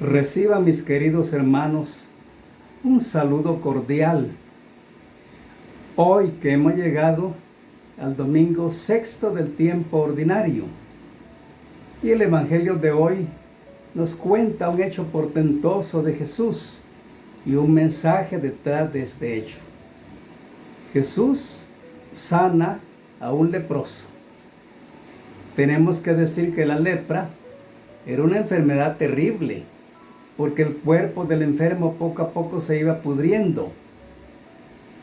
Reciba, mis queridos hermanos, un saludo cordial. Hoy que hemos llegado al domingo sexto del tiempo ordinario, y el Evangelio de hoy nos cuenta un hecho portentoso de Jesús y un mensaje detrás de este hecho. Jesús sana a un leproso. Tenemos que decir que la lepra era una enfermedad terrible, porque el cuerpo del enfermo poco a poco se iba pudriendo.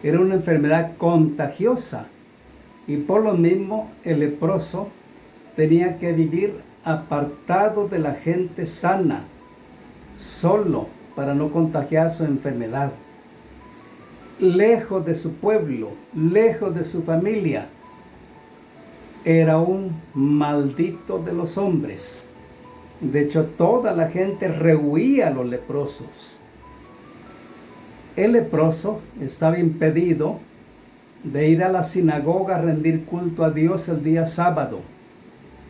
Era una enfermedad contagiosa y por lo mismo el leproso tenía que vivir apartado de la gente sana, solo para no contagiar su enfermedad, lejos de su pueblo, lejos de su familia. Era un maldito de los hombres. De hecho, toda la gente rehuía a los leprosos. El leproso estaba impedido de ir a la sinagoga a rendir culto a Dios el día sábado,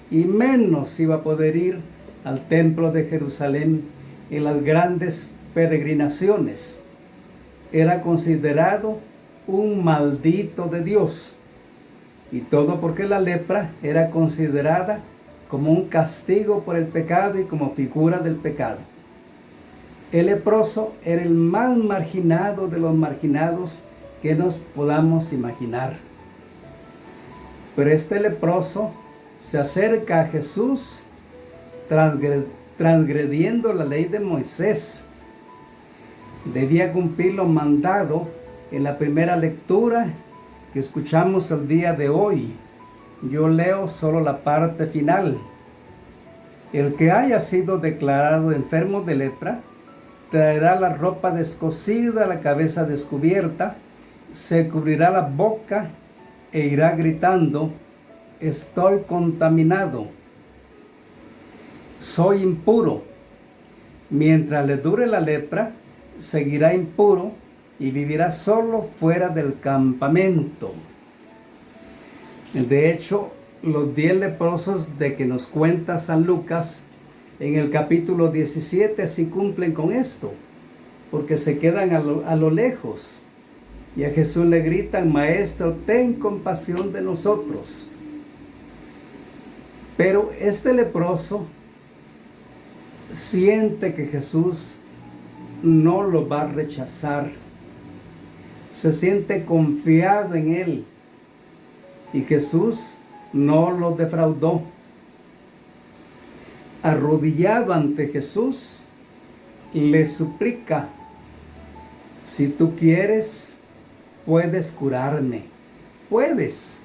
y menos iba a poder ir al templo de Jerusalén en las grandes peregrinaciones. Era considerado un maldito de Dios, y todo porque la lepra era considerada como un castigo por el pecado y como figura del pecado. El leproso era el más marginado de los marginados que nos podamos imaginar. Pero este leproso se acerca a Jesús transgrediendo la ley de Moisés. Debía cumplir lo mandado en la primera lectura que escuchamos el día de hoy. Yo leo solo la parte final. El que haya sido declarado enfermo de lepra traerá la ropa descosida, la cabeza descubierta, se cubrirá la boca e irá gritando: estoy contaminado, soy impuro. Mientras le dure la lepra, seguirá impuro y vivirá solo fuera del campamento. De hecho, los 10 leprosos de que nos cuenta San Lucas en el capítulo 17 sí cumplen con esto, porque se quedan a lo lejos y a Jesús le gritan: Maestro, ten compasión de nosotros. Pero este leproso siente que Jesús no lo va a rechazar, se siente confiado en él. Y Jesús no lo defraudó. Arrodillado ante Jesús, le suplica: si tú quieres, puedes curarme. Puedes,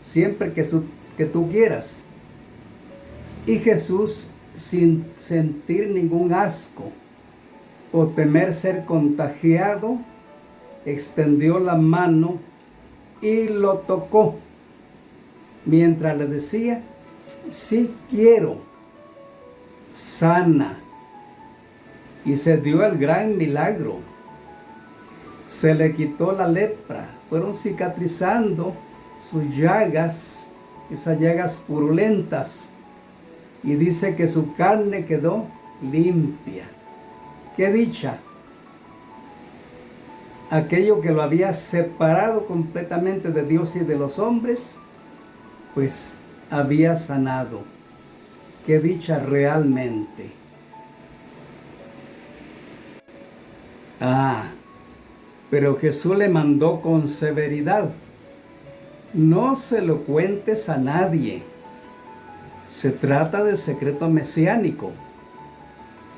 siempre que tú quieras. Y Jesús, sin sentir ningún asco o temer ser contagiado, extendió la mano y lo tocó, mientras le decía: sí quiero, sana. Y se dio el gran milagro. Se le quitó la lepra, fueron cicatrizando sus llagas, esas llagas purulentas, y dice que su carne quedó limpia. ¡Qué dicha! Aquello que lo había separado completamente de Dios y de los hombres, pues había sanado. ¡Qué dicha realmente! Pero Jesús le mandó con severidad: no se lo cuentes a nadie. Se trata del secreto mesiánico.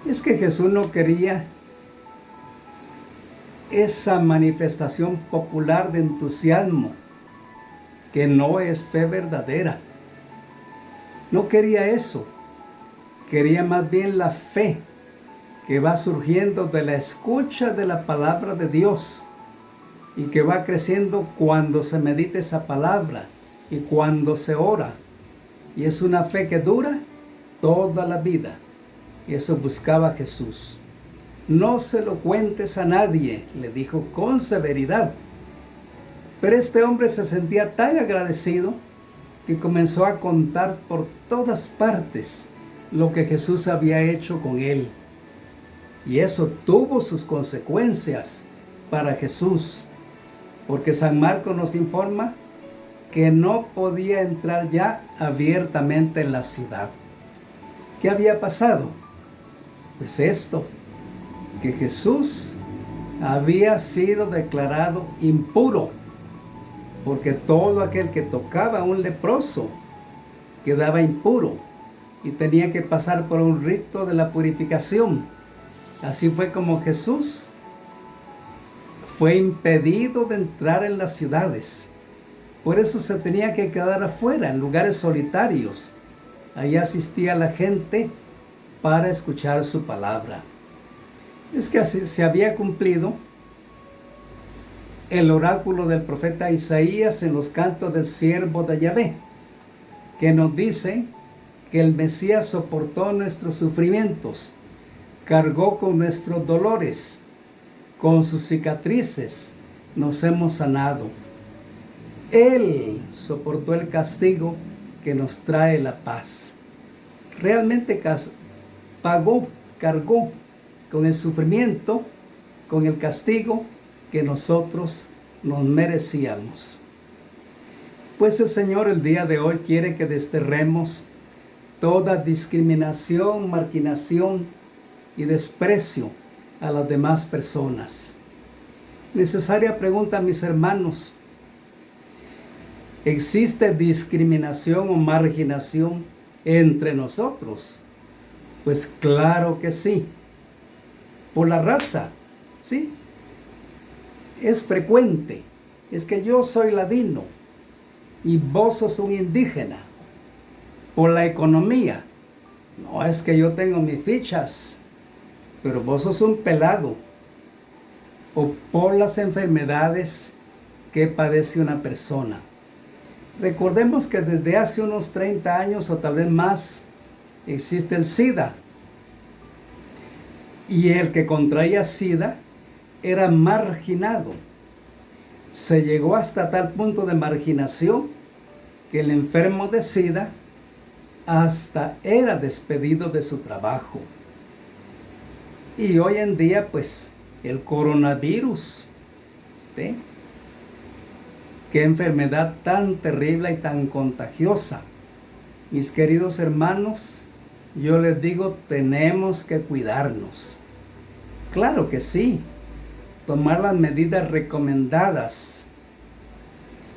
Es que Jesús no quería esa manifestación popular de entusiasmo, que no es fe verdadera. No quería eso. Quería más bien la fe que va surgiendo de la escucha de la palabra de Dios y que va creciendo cuando se medita esa palabra y cuando se ora. Y es una fe que dura toda la vida. Y eso buscaba Jesús. No se lo cuentes a nadie, le dijo con severidad. Pero este hombre se sentía tan agradecido que comenzó a contar por todas partes lo que Jesús había hecho con él. Y eso tuvo sus consecuencias para Jesús, porque San Marcos nos informa que no podía entrar ya abiertamente en la ciudad. ¿Qué había pasado? Pues esto, que Jesús había sido declarado impuro, porque todo aquel que tocaba a un leproso quedaba impuro y tenía que pasar por un rito de la purificación. Así fue como Jesús fue impedido de entrar en las ciudades. Por eso se tenía que quedar afuera, en lugares solitarios. Ahí asistía la gente para escuchar su palabra. Es que así se había cumplido el oráculo del profeta Isaías en los cantos del siervo de Yahvé, que nos dice que el Mesías soportó nuestros sufrimientos, cargó con nuestros dolores, con sus cicatrices nos hemos sanado. Él soportó el castigo que nos trae la paz. Realmente cargó con el sufrimiento, con el castigo que nosotros nos merecíamos. Pues el Señor el día de hoy quiere que desterremos toda discriminación, marginación y desprecio a las demás personas. Necesaria pregunta, mis hermanos: ¿existe discriminación o marginación entre nosotros? Pues claro que sí. Por la raza, ¿sí? Es frecuente. Es que yo soy ladino y vos sos un indígena. Por la economía. No, es que yo tengo mis fichas, pero vos sos un pelado. O por las enfermedades que padece una persona. Recordemos que desde hace unos 30 años o tal vez más existe el SIDA. Y el que contraía SIDA era marginado. Se llegó hasta tal punto de marginación que el enfermo de SIDA hasta era despedido de su trabajo. Y hoy en día, pues, el coronavirus, ¿sí? Qué enfermedad tan terrible y tan contagiosa. Mis queridos hermanos, yo les digo, tenemos que cuidarnos. Claro que sí, tomar las medidas recomendadas,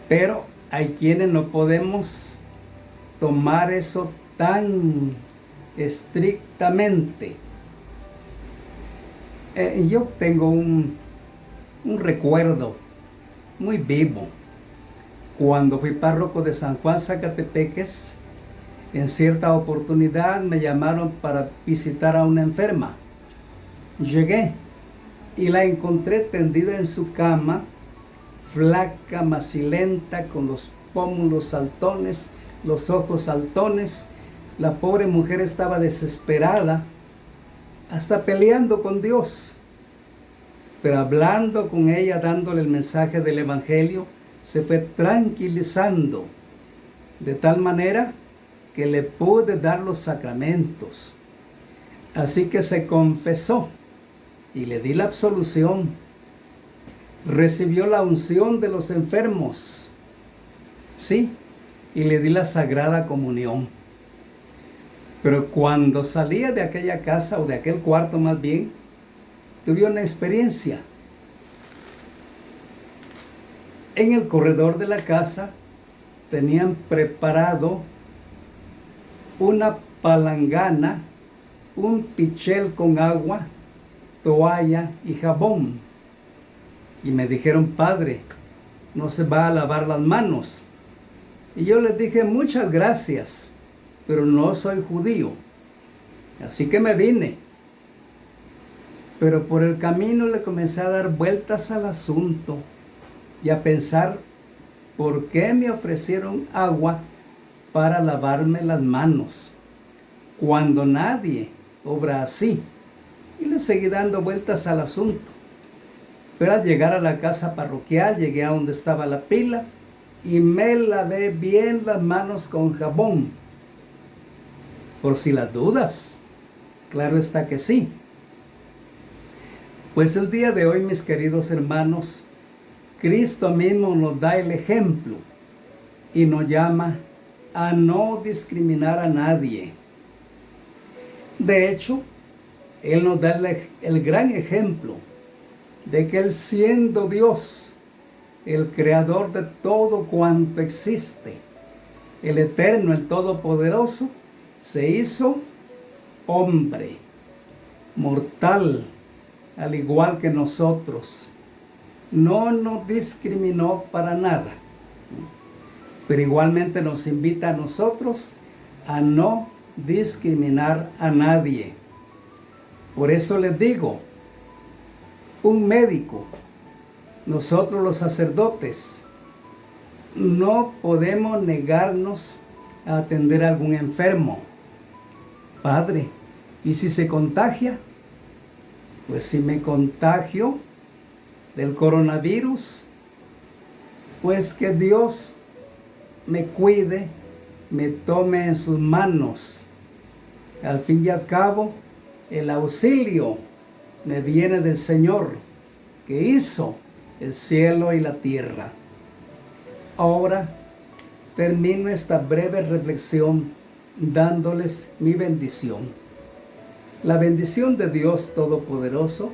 pero hay quienes no podemos tomar eso tan estrictamente. Yo tengo un recuerdo muy vivo. Cuando fui párroco de San Juan Zacatepeques, en cierta oportunidad me llamaron para visitar a una enferma. Llegué y la encontré tendida en su cama, flaca, macilenta, con los pómulos saltones, los ojos saltones. La pobre mujer estaba desesperada, hasta peleando con Dios. Pero hablando con ella, dándole el mensaje del Evangelio, se fue tranquilizando, de tal manera que le pude dar los sacramentos. Así que se confesó y le di la absolución. Recibió la unción de los enfermos, sí, y le di la Sagrada Comunión. Pero cuando salía de aquella casa, o de aquel cuarto más bien, tuve una experiencia. En el corredor de la casa tenían preparado una palangana, un pichel con agua, toalla y jabón. Y me dijeron: padre, no se va a lavar las manos. Y yo les dije: muchas gracias, pero no soy judío. Así que me vine. Pero por el camino le comencé a dar vueltas al asunto y a pensar por qué me ofrecieron agua para lavarme las manos, cuando nadie obra así. Y le seguí dando vueltas al asunto. Pero al llegar a la casa parroquial, llegué a donde estaba la pila y me lavé bien las manos con jabón. Por si las dudas, claro está que sí. Pues el día de hoy, mis queridos hermanos, Cristo mismo nos da el ejemplo y nos llama a no discriminar a nadie. De hecho, Él nos da el gran ejemplo de que Él, siendo Dios, el creador de todo cuanto existe, el eterno, el todopoderoso, se hizo hombre, mortal, al igual que nosotros. No nos discriminó para nada, pero igualmente nos invita a nosotros a no discriminar a nadie. Por eso les digo, un médico, nosotros los sacerdotes, no podemos negarnos a atender a algún enfermo. Padre, ¿y si se contagia? Pues si me contagio del coronavirus, pues que Dios me cuide, me tome en sus manos. Al fin y al cabo, el auxilio me viene del Señor, que hizo el cielo y la tierra. Ahora termino esta breve reflexión dándoles mi bendición. La bendición de Dios Todopoderoso,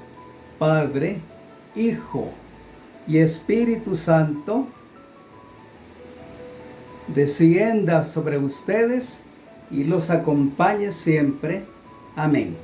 Padre, Hijo y Espíritu Santo, descienda sobre ustedes y los acompañe siempre. Amén.